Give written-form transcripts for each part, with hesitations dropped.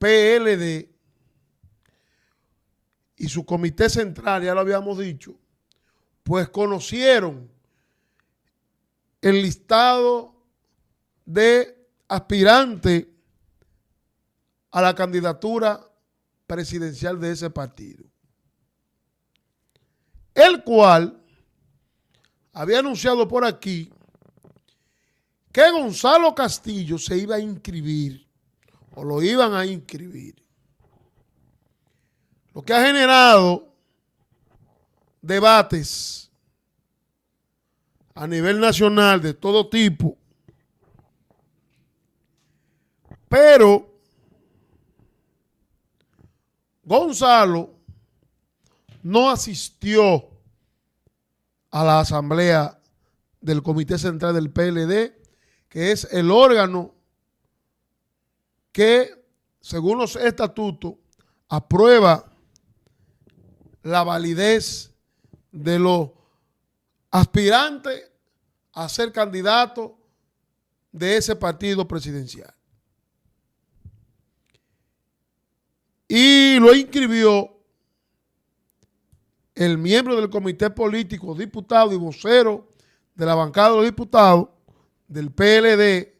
PLD y su comité central, ya lo habíamos dicho, pues conocieron el listado de aspirantes a la candidatura presidencial de ese partido, el cual había anunciado por aquí que Gonzalo Castillo se iba a inscribir o lo iban a inscribir, lo que ha generado debates a nivel nacional de todo tipo, pero Gonzalo no asistió a la asamblea del Comité Central del PLD, que es el órgano que, según los estatutos, aprueba la validez de los aspirantes a ser candidatos de ese partido presidencial. Y lo inscribió el miembro del comité político, diputado y vocero de la bancada de los diputados del PLD,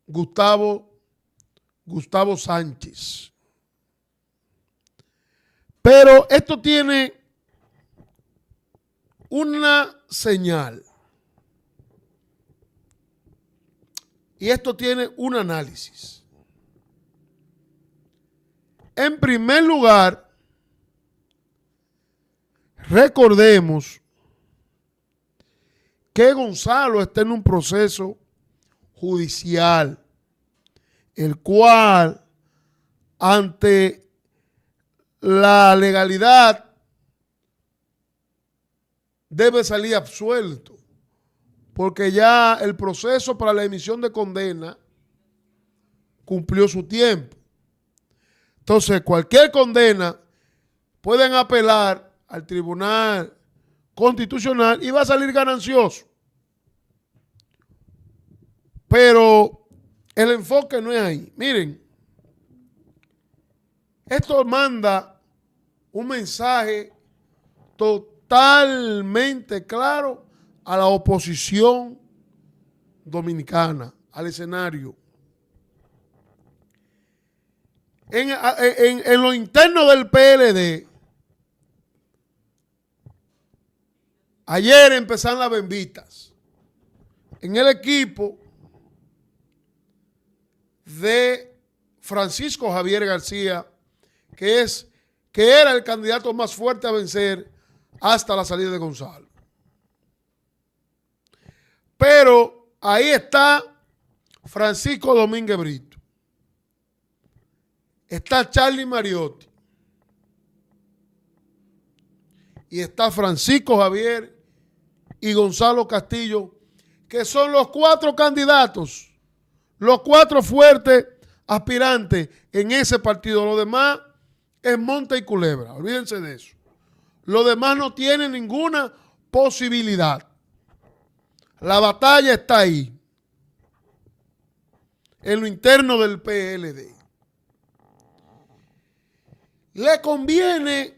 Gustavo Sánchez. Pero esto tiene una señal y esto tiene un análisis. En primer lugar, recordemos que Gonzalo está en un proceso judicial, el cual, ante la legalidad, debe salir absuelto, porque ya el proceso para la emisión de condena cumplió su tiempo. Entonces, cualquier condena pueden apelar al Tribunal Constitucional y va a salir ganancioso. Pero el enfoque no es ahí. Miren, esto manda un mensaje totalmente claro a la oposición dominicana, al escenario. En lo interno del PLD, ayer empezaron las bembitas. En el equipo de Francisco Javier García, que era el candidato más fuerte a vencer hasta la salida de Gonzalo. Pero ahí está Francisco Domínguez Brito. Está Charlie Mariotti. Y está Francisco Javier y Gonzalo Castillo, que son los 4 candidatos, los 4 fuertes aspirantes en ese partido. Lo demás es monte y culebra, olvídense de eso. Lo demás no tiene ninguna posibilidad. La batalla está ahí, en lo interno del PLD. Le conviene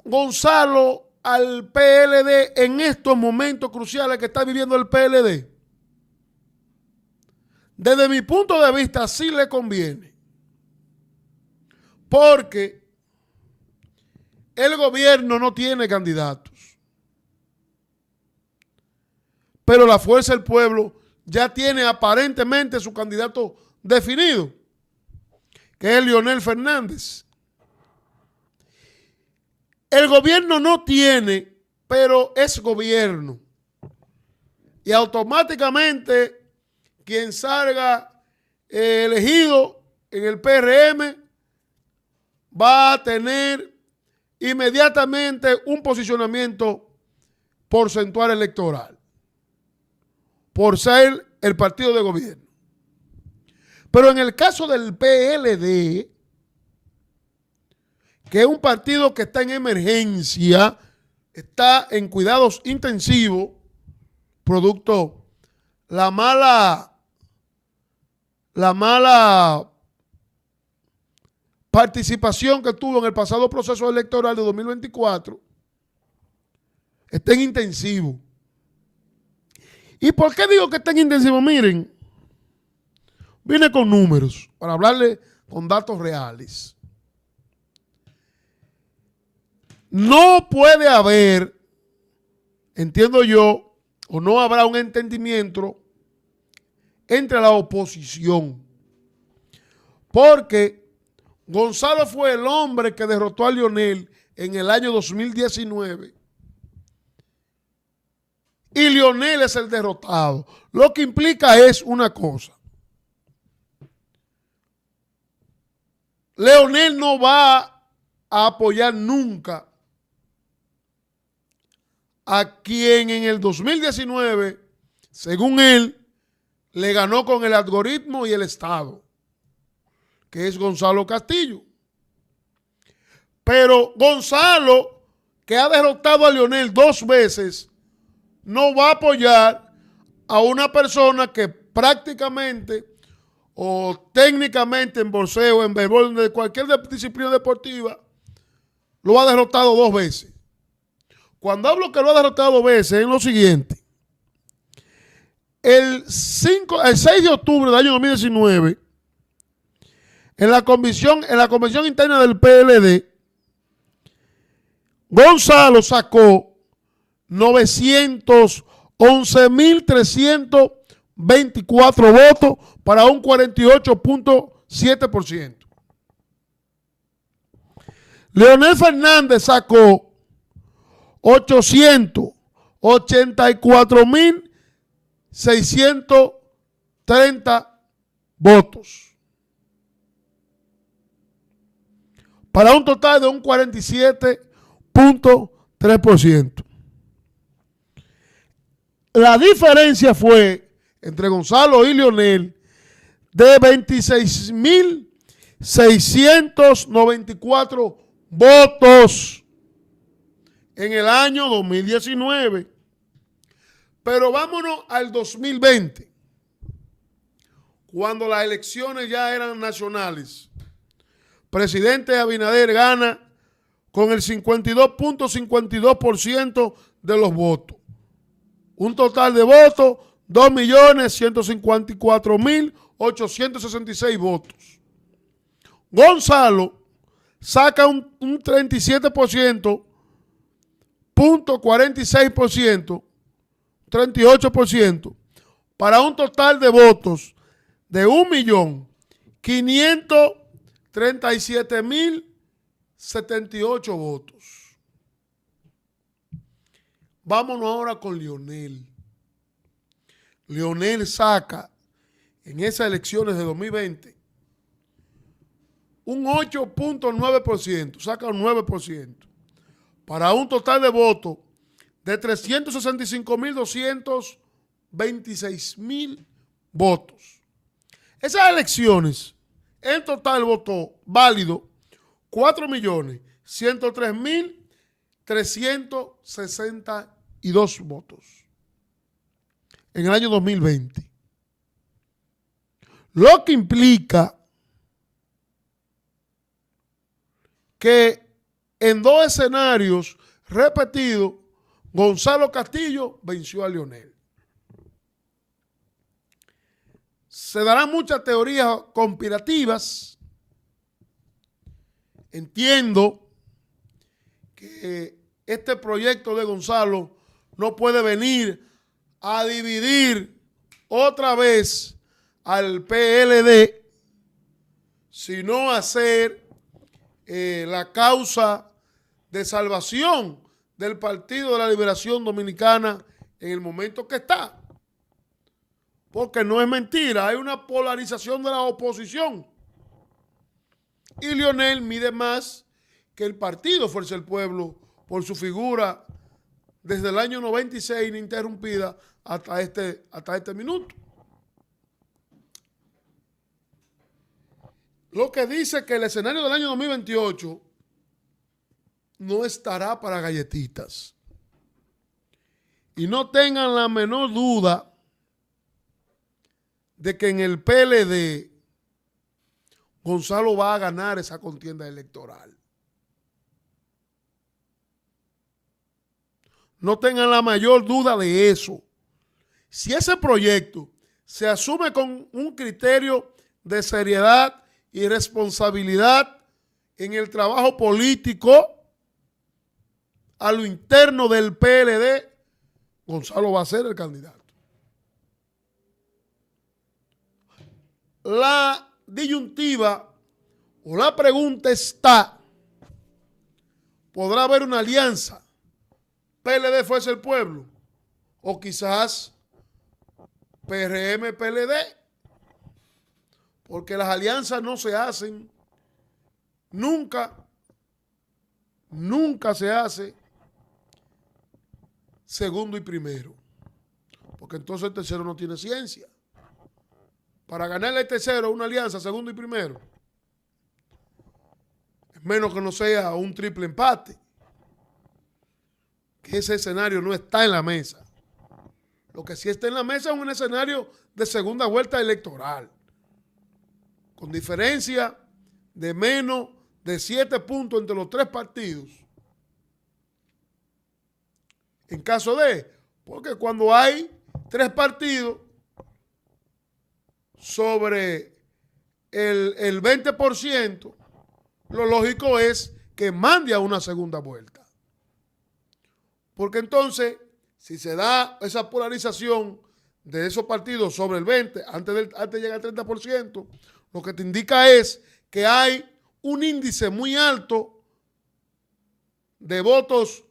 Gonzalo al PLD en estos momentos cruciales que está viviendo el PLD. Desde mi punto de vista, sí le conviene. Porque el gobierno no tiene candidatos. Pero la Fuerza del Pueblo ya tiene aparentemente su candidato definido, que es Leonel Fernández. El gobierno no tiene, pero es gobierno. Y automáticamente quien salga elegido en el PRM va a tener inmediatamente un posicionamiento porcentual electoral por ser el partido de gobierno. Pero en el caso del PLD, que es un partido que está en emergencia, está en cuidados intensivos, producto la mala participación que tuvo en el pasado proceso electoral de 2024 está en intensivo. ¿Y por qué digo que está en intensivo? Miren, vine con números para hablarle con datos reales. No puede haber, entiendo yo, o no habrá un entendimiento entre la oposición. Porque Gonzalo fue el hombre que derrotó a Leonel en el año 2019. Y Leonel es el derrotado. Lo que implica es una cosa. Leonel no va a apoyar nunca a quien en el 2019, según él, le ganó con el algoritmo y el Estado, que es Gonzalo Castillo. Pero Gonzalo, que ha derrotado a Leonel 2 veces, no va a apoyar a una persona que prácticamente o técnicamente en boxeo, en béisbol, de cualquier disciplina deportiva, lo ha derrotado 2 veces. Cuando hablo que lo ha derrotado 2 veces, es lo siguiente. El 6 de octubre del año 2019, en la convención interna del PLD, Gonzalo sacó 911.324 votos para un 48.7%. Leonel Fernández sacó 884.630 votos para un total de un 47.3%. La diferencia fue entre Gonzalo y Leonel de 26.694 votos en el año 2019. Pero vámonos al 2020, cuando las elecciones ya eran nacionales. Presidente Abinader gana con el 52.52% de los votos. Un total de votos, 2.154.866 votos. Gonzalo saca un 37%, 0.46%, 38%, para un total de votos de 1.537.078 votos. Vámonos ahora con Leonel. Leonel saca en esas elecciones de 2020 un 8.9%, saca un 9%, para un total de votos de 365.226.000 votos. Esas elecciones, en total votó válido 4.103.362 votos en el año 2020. Lo que implica que en 2 escenarios repetidos, Gonzalo Castillo venció a Leonel. Se darán muchas teorías conspirativas. Entiendo que este proyecto de Gonzalo no puede venir a dividir otra vez al PLD, sino a ser la causa de salvación del Partido de la Liberación Dominicana en el momento que está. Porque no es mentira, hay una polarización de la oposición. Y Leonel mide más que el partido Fuerza del Pueblo por su figura desde el año 96 ininterrumpida hasta este minuto. Lo que dice que el escenario del año 2028 no estará para galletitas. Y no tengan la menor duda de que en el PLD Gonzalo va a ganar esa contienda electoral. No tengan la mayor duda de eso. Si ese proyecto se asume con un criterio de seriedad y responsabilidad en el trabajo político a lo interno del PLD, Gonzalo va a ser el candidato. La disyuntiva o la pregunta está, ¿podrá haber una alianza PLD Fuerza del Pueblo? O quizás PRM PLD, porque las alianzas no se hacen nunca se hace segundo y primero, porque entonces el tercero no tiene ciencia. Para ganarle al tercero una alianza segundo y primero, es menos que no sea un triple empate, que ese escenario no está en la mesa. Lo que sí está en la mesa es un escenario de segunda vuelta electoral, con diferencia de menos de 7 puntos entre los 3 partidos. En caso de, porque cuando hay 3 partidos sobre el 20%, lo lógico es que mande a una segunda vuelta. Porque entonces, si se da esa polarización de esos partidos sobre el 20%, antes de llegar al 30%, lo que te indica es que hay un índice muy alto de votos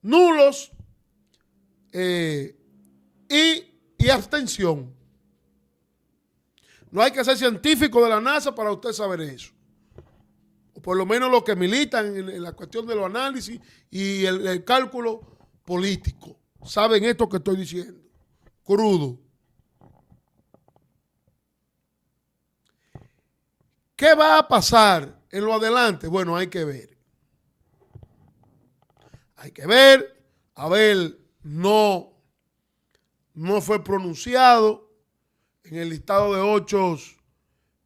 nulos y abstención. No hay que ser científico de la NASA para usted saber eso. O por lo menos los que militan en la cuestión de los análisis y el cálculo político saben esto que estoy diciendo, crudo. ¿Qué va a pasar en lo adelante? Bueno, hay que ver. Hay que ver. Abel no fue pronunciado en el listado de 8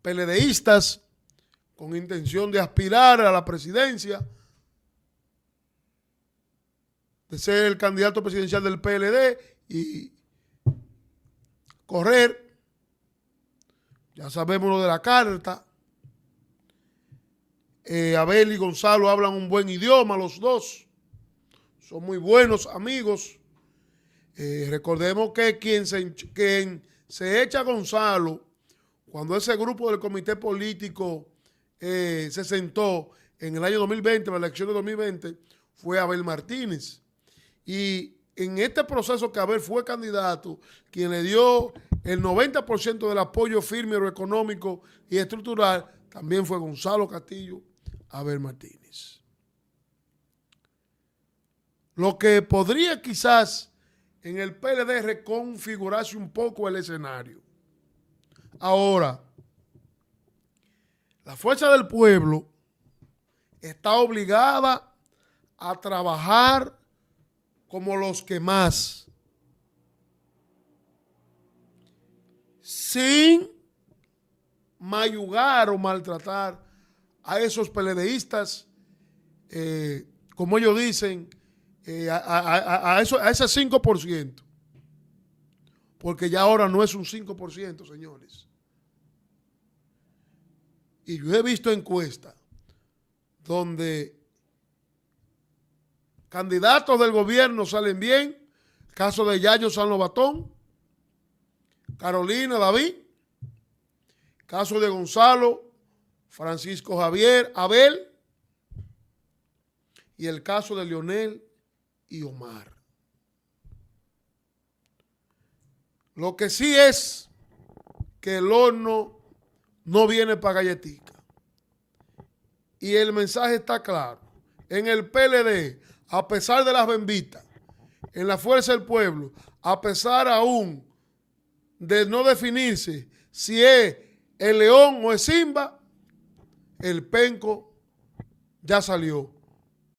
PLDistas con intención de aspirar a la presidencia, de ser el candidato presidencial del PLD y correr. Ya sabemos lo de la carta. Abel y Gonzalo hablan un buen idioma, los dos. Son muy buenos amigos. Recordemos que quien se echa a Gonzalo, cuando ese grupo del comité político se sentó en el año 2020, en la elección de 2020, fue Abel Martínez. Y en este proceso que Abel fue candidato, quien le dio el 90% del apoyo firme, económico y estructural, también fue Gonzalo Castillo, Abel Martínez. Lo que podría quizás en el PLD reconfigurarse un poco el escenario. Ahora, la Fuerza del Pueblo está obligada a trabajar como los que más, sin mayugar o maltratar a esos PLDistas, como ellos dicen, a ese 5%, porque ya ahora no es un 5%, señores. Y yo he visto encuestas donde candidatos del gobierno salen bien, caso de Yayo San Lobatón, Carolina David, caso de Gonzalo, Francisco Javier, Abel, y el caso de Leonel y Omar. Lo que sí es que el horno no viene para galletica. Y el mensaje está claro. En el PLD, a pesar de las bembitas, en la Fuerza del Pueblo, a pesar aún de no definirse si es el león o es Simba, el penco ya salió.